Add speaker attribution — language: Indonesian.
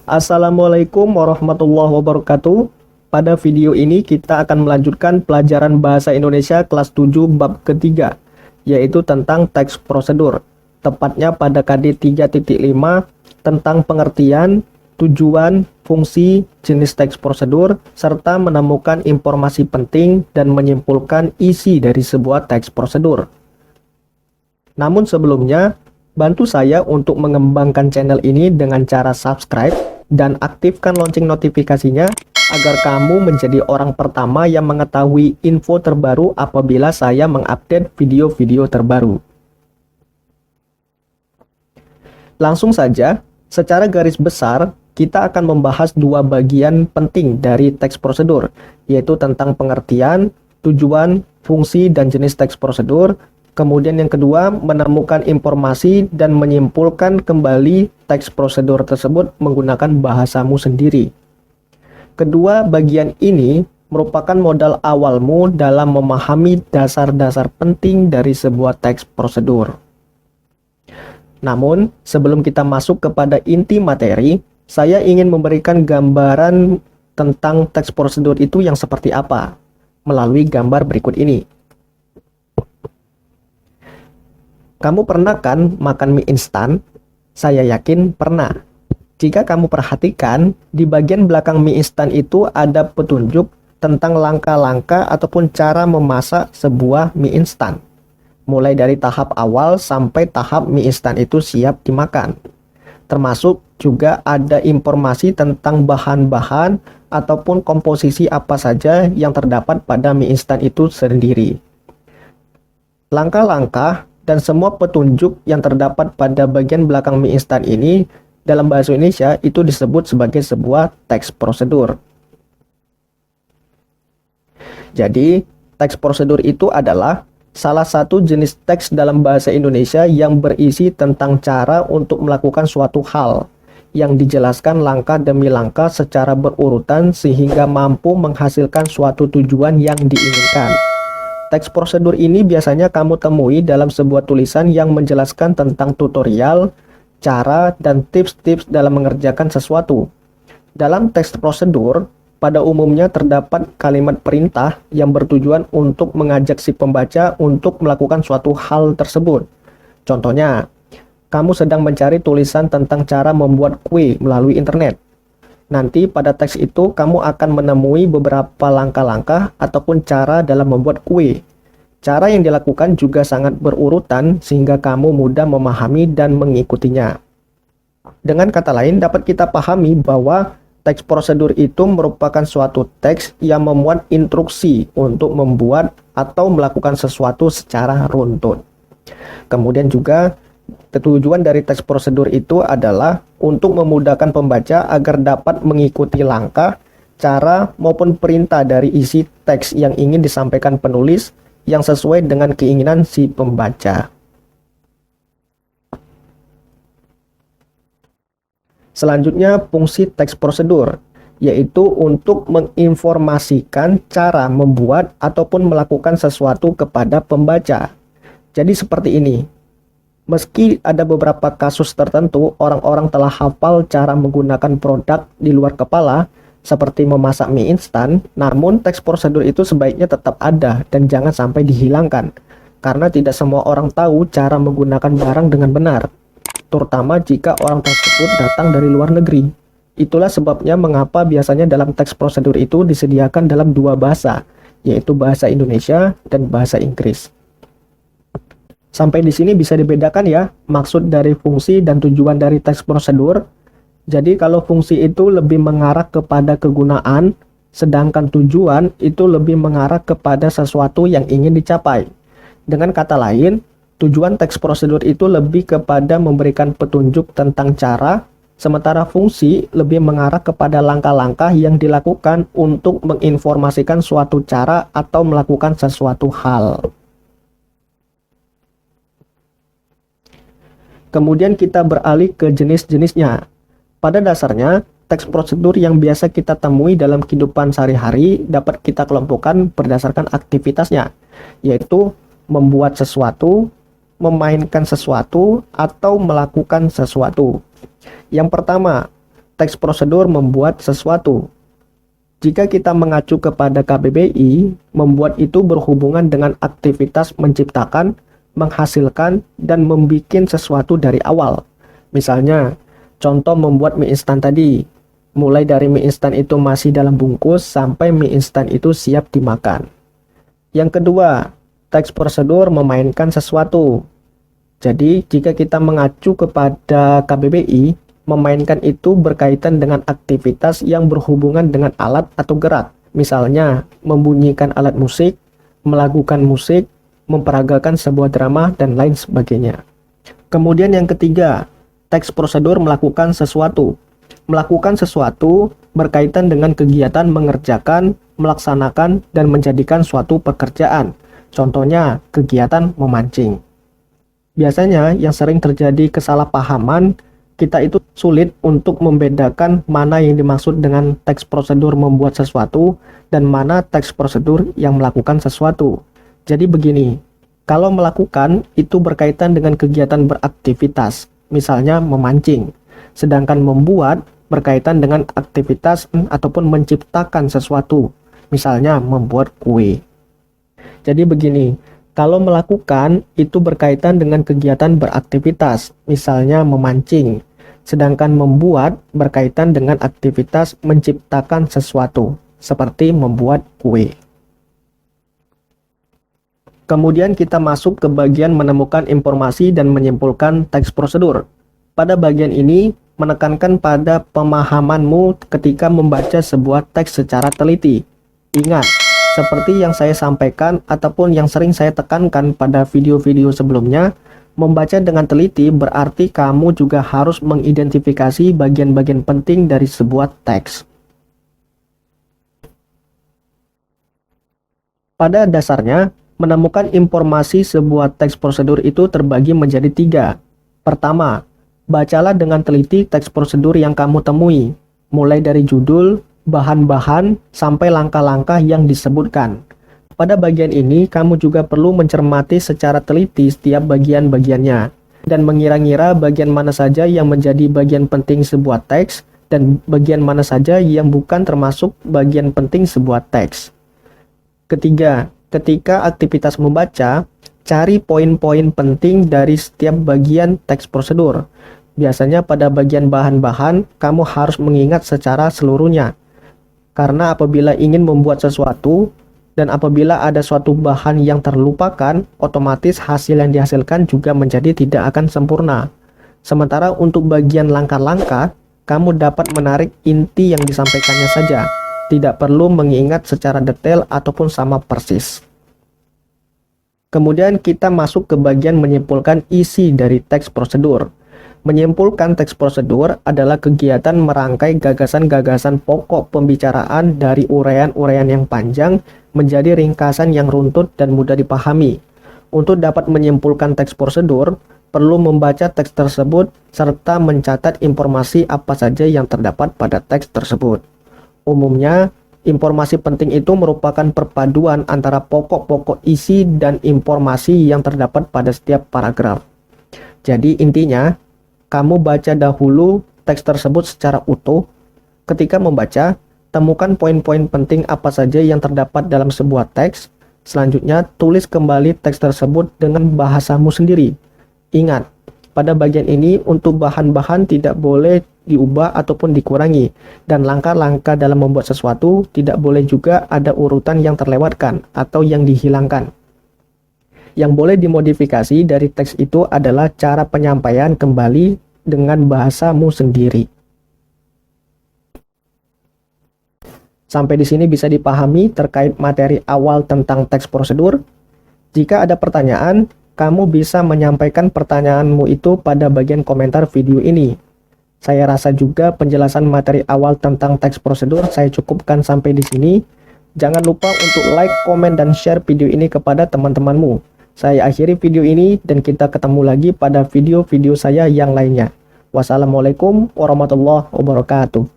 Speaker 1: Assalamualaikum warahmatullahi wabarakatuh. Pada video ini kita akan melanjutkan pelajaran Bahasa Indonesia kelas 7 bab ketiga, yaitu tentang teks prosedur. Tepatnya pada KD 3.5 tentang pengertian, tujuan, fungsi, jenis teks prosedur, serta menemukan informasi penting dan menyimpulkan isi dari sebuah teks prosedur. Namun sebelumnya, bantu saya untuk mengembangkan channel ini dengan cara subscribe dan aktifkan lonceng notifikasinya agar kamu menjadi orang pertama yang mengetahui info terbaru apabila saya mengupdate video-video terbaru. Langsung saja, secara garis besar, kita akan membahas dua bagian penting dari teks prosedur, yaitu tentang pengertian, tujuan, fungsi, dan jenis teks prosedur. Kemudian yang kedua, menemukan informasi dan menyimpulkan kembali teks prosedur tersebut menggunakan bahasamu sendiri. Kedua bagian ini merupakan modal awalmu dalam memahami dasar-dasar penting dari sebuah teks prosedur. Namun, sebelum kita masuk kepada inti materi, saya ingin memberikan gambaran tentang teks prosedur itu yang seperti apa melalui gambar berikut ini. Kamu pernah kan makan mie instan? Saya yakin pernah. Jika kamu perhatikan, di bagian belakang mie instan itu ada petunjuk tentang langkah-langkah ataupun cara memasak sebuah mie instan. Mulai dari tahap awal sampai tahap mie instan itu siap dimakan. Termasuk juga ada informasi tentang bahan-bahan ataupun komposisi apa saja yang terdapat pada mie instan itu sendiri. Langkah-langkah dan semua petunjuk yang terdapat pada bagian belakang mie instan ini dalam bahasa Indonesia itu disebut sebagai sebuah teks prosedur. Jadi, teks prosedur itu adalah salah satu jenis teks dalam bahasa Indonesia yang berisi tentang cara untuk melakukan suatu hal yang dijelaskan langkah demi langkah secara berurutan sehingga mampu menghasilkan suatu tujuan yang diinginkan. Teks prosedur ini biasanya kamu temui dalam sebuah tulisan yang menjelaskan tentang tutorial, cara, dan tips-tips dalam mengerjakan sesuatu. Dalam teks prosedur, pada umumnya terdapat kalimat perintah yang bertujuan untuk mengajak si pembaca untuk melakukan suatu hal tersebut. Contohnya, kamu sedang mencari tulisan tentang cara membuat kue melalui internet. Nanti pada teks itu kamu akan menemui beberapa langkah-langkah ataupun cara dalam membuat kue. Cara yang dilakukan juga sangat berurutan sehingga kamu mudah memahami dan mengikutinya. Dengan kata lain, dapat kita pahami bahwa teks prosedur itu merupakan suatu teks yang memuat instruksi untuk membuat atau melakukan sesuatu secara runtun. Kemudian juga tujuan dari teks prosedur itu adalah untuk memudahkan pembaca agar dapat mengikuti langkah, cara, maupun perintah dari isi teks yang ingin disampaikan penulis yang sesuai dengan keinginan si pembaca. Selanjutnya, fungsi teks prosedur, yaitu untuk menginformasikan cara membuat ataupun melakukan sesuatu kepada pembaca. Jadi seperti ini. Meski ada beberapa kasus tertentu, orang-orang telah hafal cara menggunakan produk di luar kepala, seperti memasak mie instan, namun teks prosedur itu sebaiknya tetap ada dan jangan sampai dihilangkan, karena tidak semua orang tahu cara menggunakan barang dengan benar, terutama jika orang tersebut datang dari luar negeri. Itulah sebabnya mengapa biasanya dalam teks prosedur itu disediakan dalam dua bahasa, yaitu bahasa Indonesia dan bahasa Inggris. Sampai di sini bisa dibedakan ya, maksud dari fungsi dan tujuan dari teks prosedur. Jadi kalau fungsi itu lebih mengarah kepada kegunaan, sedangkan tujuan itu lebih mengarah kepada sesuatu yang ingin dicapai. Dengan kata lain, tujuan teks prosedur itu lebih kepada memberikan petunjuk tentang cara, sementara fungsi lebih mengarah kepada langkah-langkah yang dilakukan untuk menginformasikan suatu cara atau melakukan sesuatu hal. Kemudian kita beralih ke jenis-jenisnya. Pada dasarnya, teks prosedur yang biasa kita temui dalam kehidupan sehari-hari dapat kita kelompokkan berdasarkan aktivitasnya, yaitu membuat sesuatu, memainkan sesuatu, atau melakukan sesuatu. Yang pertama, teks prosedur membuat sesuatu. Jika kita mengacu kepada KBBI, membuat itu berhubungan dengan aktivitas menciptakan, menghasilkan, dan membuat sesuatu dari awal. Misalnya, contoh membuat mie instan tadi. Mulai dari mie instan itu masih dalam bungkus sampai mie instan itu siap dimakan. Yang kedua, teks prosedur memainkan sesuatu. Jadi, jika kita mengacu kepada KBBI, memainkan itu berkaitan dengan aktivitas yang berhubungan dengan alat atau gerak. Misalnya, membunyikan alat musik, melakukan musik, memperagakan sebuah drama, dan lain sebagainya. Kemudian yang ketiga, teks prosedur melakukan sesuatu. Melakukan sesuatu berkaitan dengan kegiatan mengerjakan, melaksanakan, dan menjadikan suatu pekerjaan. Contohnya, kegiatan memancing. Biasanya yang sering terjadi kesalahpahaman, kita itu sulit untuk membedakan mana yang dimaksud dengan teks prosedur membuat sesuatu dan mana teks prosedur yang melakukan sesuatu. Jadi begini, kalau melakukan itu berkaitan dengan kegiatan beraktivitas, misalnya memancing. Sedangkan membuat berkaitan dengan aktivitas ataupun menciptakan sesuatu, misalnya membuat kue. Jadi begini, kalau melakukan itu berkaitan dengan kegiatan beraktivitas, misalnya memancing. Sedangkan membuat berkaitan dengan aktivitas menciptakan sesuatu, seperti membuat kue. Kemudian kita masuk ke bagian menemukan informasi dan menyimpulkan teks prosedur. Pada bagian ini, menekankan pada pemahamanmu ketika membaca sebuah teks secara teliti. Ingat, seperti yang saya sampaikan ataupun yang sering saya tekankan pada video-video sebelumnya, membaca dengan teliti berarti kamu juga harus mengidentifikasi bagian-bagian penting dari sebuah teks. Pada dasarnya, menemukan informasi sebuah teks prosedur itu terbagi menjadi 3. Pertama, bacalah dengan teliti teks prosedur yang kamu temui, mulai dari judul, bahan-bahan, sampai langkah-langkah yang disebutkan. Pada bagian ini, kamu juga perlu mencermati secara teliti setiap bagian-bagiannya, dan mengira-ngira bagian mana saja yang menjadi bagian penting sebuah teks, dan bagian mana saja yang bukan termasuk bagian penting sebuah teks. Ketiga, ketika aktivitas membaca, cari poin-poin penting dari setiap bagian teks prosedur. Biasanya pada bagian bahan-bahan, kamu harus mengingat secara seluruhnya. Karena apabila ingin membuat sesuatu, dan apabila ada suatu bahan yang terlupakan, otomatis hasil yang dihasilkan juga menjadi tidak akan sempurna. Sementara untuk bagian langkah-langkah, kamu dapat menarik inti yang disampaikannya saja. Tidak perlu mengingat secara detail ataupun sama persis. Kemudian kita masuk ke bagian menyimpulkan isi dari teks prosedur. Menyimpulkan teks prosedur adalah kegiatan merangkai gagasan-gagasan pokok pembicaraan dari uraian-uraian yang panjang menjadi ringkasan yang runtut dan mudah dipahami. Untuk dapat menyimpulkan teks prosedur, perlu membaca teks tersebut serta mencatat informasi apa saja yang terdapat pada teks tersebut. Umumnya, informasi penting itu merupakan perpaduan antara pokok-pokok isi dan informasi yang terdapat pada setiap paragraf. Jadi intinya, kamu baca dahulu teks tersebut secara utuh. Ketika membaca, temukan poin-poin penting apa saja yang terdapat dalam sebuah teks. Selanjutnya, tulis kembali teks tersebut dengan bahasamu sendiri. Ingat, pada bagian ini untuk bahan-bahan tidak boleh diubah ataupun dikurangi. Dan langkah-langkah dalam membuat sesuatu tidak boleh juga ada urutan yang terlewatkan atau yang dihilangkan. Yang boleh dimodifikasi dari teks itu adalah cara penyampaian kembali dengan bahasamu sendiri. Sampai di sini bisa dipahami terkait materi awal tentang teks prosedur. Jika ada pertanyaan, kamu bisa menyampaikan pertanyaanmu itu pada bagian komentar video ini. Saya rasa juga penjelasan materi awal tentang teks prosedur saya cukupkan sampai di sini. Jangan lupa untuk like, komen, dan share video ini kepada teman-temanmu. Saya akhiri video ini dan kita ketemu lagi pada video-video saya yang lainnya. Wassalamualaikum warahmatullahi wabarakatuh.